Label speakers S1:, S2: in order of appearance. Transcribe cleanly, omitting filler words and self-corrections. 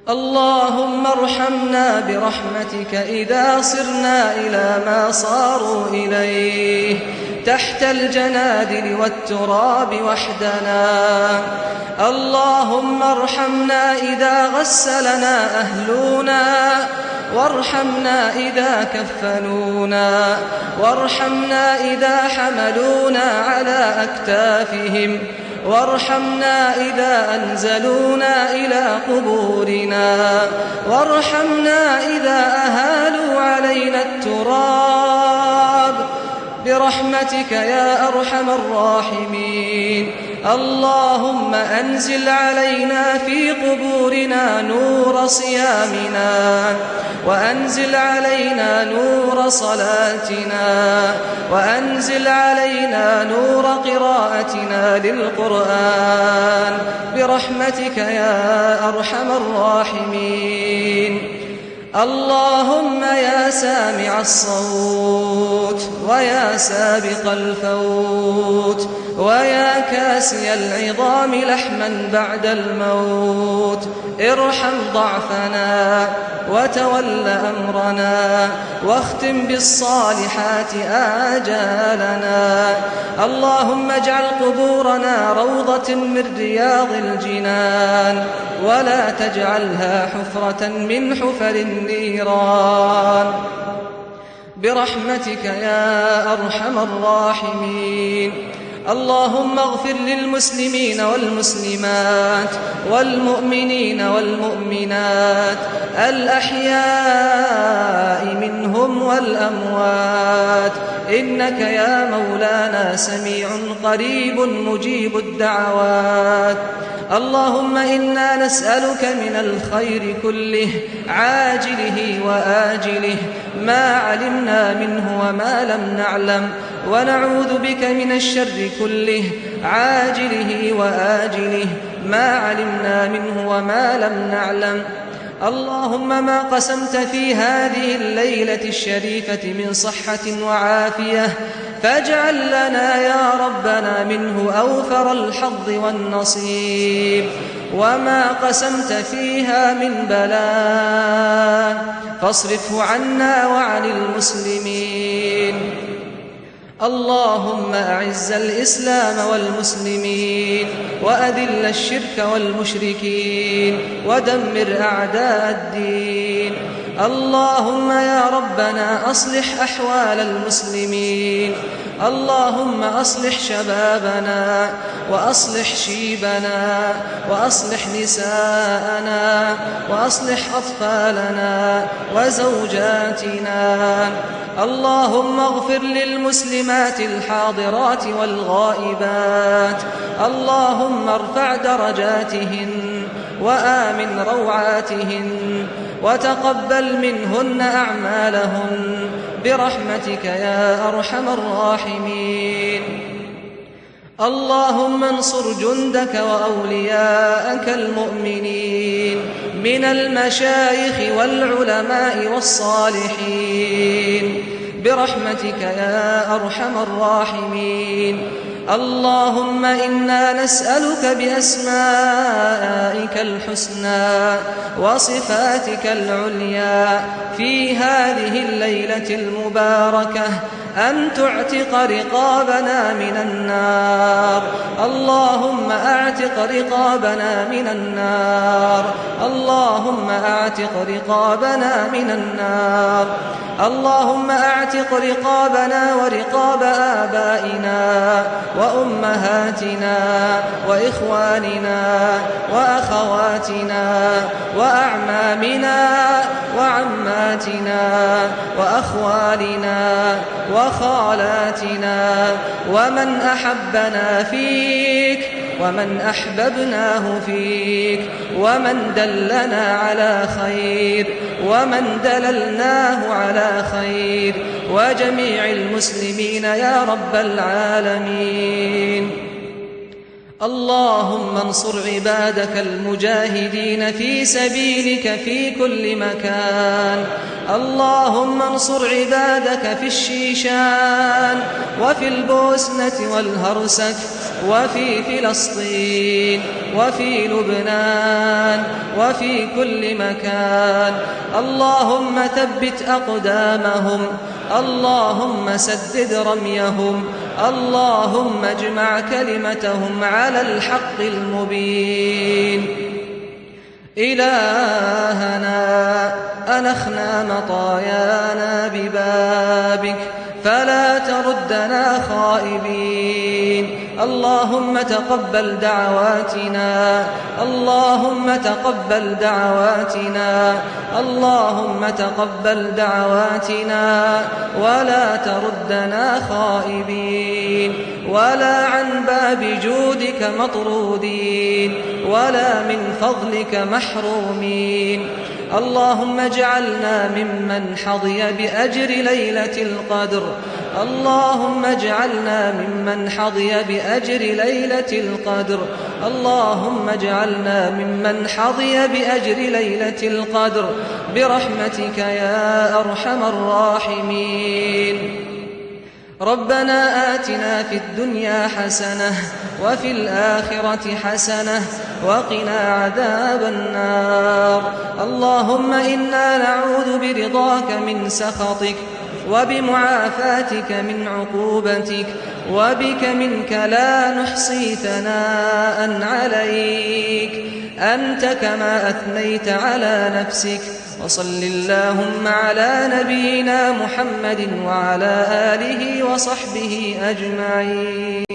S1: اللهم ارحمنا برحمتك إذا صرنا إلى ما صاروا إليه تحت الجنادل والتراب وحدنا. اللهم ارحمنا إذا غسلنا أهلنا، وارحمنا إذا كفنونا، وارحمنا إذا حملونا على أكتافهم، وارحمنا إذا أنزلونا إلى قبورنا، وارحمنا إذا أهالوا علينا التراب برحمتك يا أرحم الراحمين. اللهم أنزل علينا في قبورنا نور صيامنا، وأنزل علينا نور صلاتنا، وأنزل علينا نور قراءتنا للقرآن برحمتك يا أرحم الراحمين. اللهم يا سامع الصوت، ويا سابق الفوت، ويا كاسي العظام لحما بعد الموت، ارحم ضعفنا وتول أمرنا، واختم بالصالحات آجالنا. اللهم اجعل قبورنا روضة من رياض الجنان، ولا تجعلها حفرة من حفر النيران برحمتك يا أرحم الراحمين. اللهم اغفر للمسلمين والمسلمات والمؤمنين والمؤمنات الأحياء منهم والأموات، إنك يا مولانا سميع قريب مجيب الدعوات. اللهم إنا نسألك من الخير كله عاجله وآجله ما علمنا منه وما لم نعلم، ونعوذ بك من الشر كله عاجله وآجله ما علمنا منه وما لم نعلم. اللهم ما قسمت في هذه الليلة الشريفة من صحة وعافية فاجعل لنا يا ربنا منه أوفر الحظ والنصيب، وما قسمت فيها من بلاء فاصرفه عنا وعن المسلمين. اللهم أعز الإسلام والمسلمين، وأذل الشرك والمشركين، ودمر أعداء الدين. اللهم يا ربنا أصلح أحوال المسلمين. اللهم أصلح شبابنا، وأصلح شيبنا، وأصلح نساءنا، وأصلح أطفالنا وزوجاتنا. اللهم اغفر للمسلمات الحاضرات والغائبات. اللهم ارفع درجاتهن وآمن روعاتهن، وتقبل منهن أعمالهن برحمتك يا أرحم الراحمين. اللهم انصر جندك وأولياءك المؤمنين من المشايخ والعلماء والصالحين برحمتك يا أرحم الراحمين. اللهم إنا نسألك بأسمائك الحسنى وصفاتك العليا في هذه الليلة المباركة أن تعتق رقابنا من النار. اللهم أعتق رقابنا من النار. اللهم أعتق رقابنا من النار. اللهم أعتق رقابنا ورقاب آبائنا وأمهاتنا وإخواننا وأخواتنا وأعمامنا وعماتنا وأخوالنا وخالاتنا، ومن أحبنا فيك ومن أحببناه فيك، ومن دلنا على خير ومن دللناه على خير، وجميع المسلمين يا رب العالمين. اللهم انصر عبادك المجاهدين في سبيلك في كل مكان. اللهم انصر عبادك في الشيشان وفي البوسنة والهرسك وفي فلسطين وفي لبنان وفي كل مكان. اللهم ثبت أقدامهم، اللهم سدد رميهم، اللهم اجمع كلمتهم على الحق المبين. إلهنا أنخنا مطايانا ببابك فلا تردنا خائبين. اللهم تقبل دعواتنا، اللهم تقبل دعواتنا، اللهم تقبل دعواتنا، ولا تردنا خائبين ولا عن باب جودك مطرودين ولا من فضلك محرومين. اللهم اجعلنا ممن حظي بأجر ليلة القدر، اللهم اجعلنا ممن حظي بأجر ليلة القدر، اللهم اجعلنا ممن حظي بأجر ليلة القدر برحمتك يا أرحم الراحمين. ربنا آتنا في الدنيا حسنة وفي الآخرة حسنة وقنا عذاب النار. اللهم إنا نعوذ برضاك من سخطك وبمعافاتك من عقوبتك وبك منك لا نحصي ثناء عليك، أنت كما أثنيت على نفسك. وصل اللهم على نبينا محمد وعلى آله وصحبه أجمعين.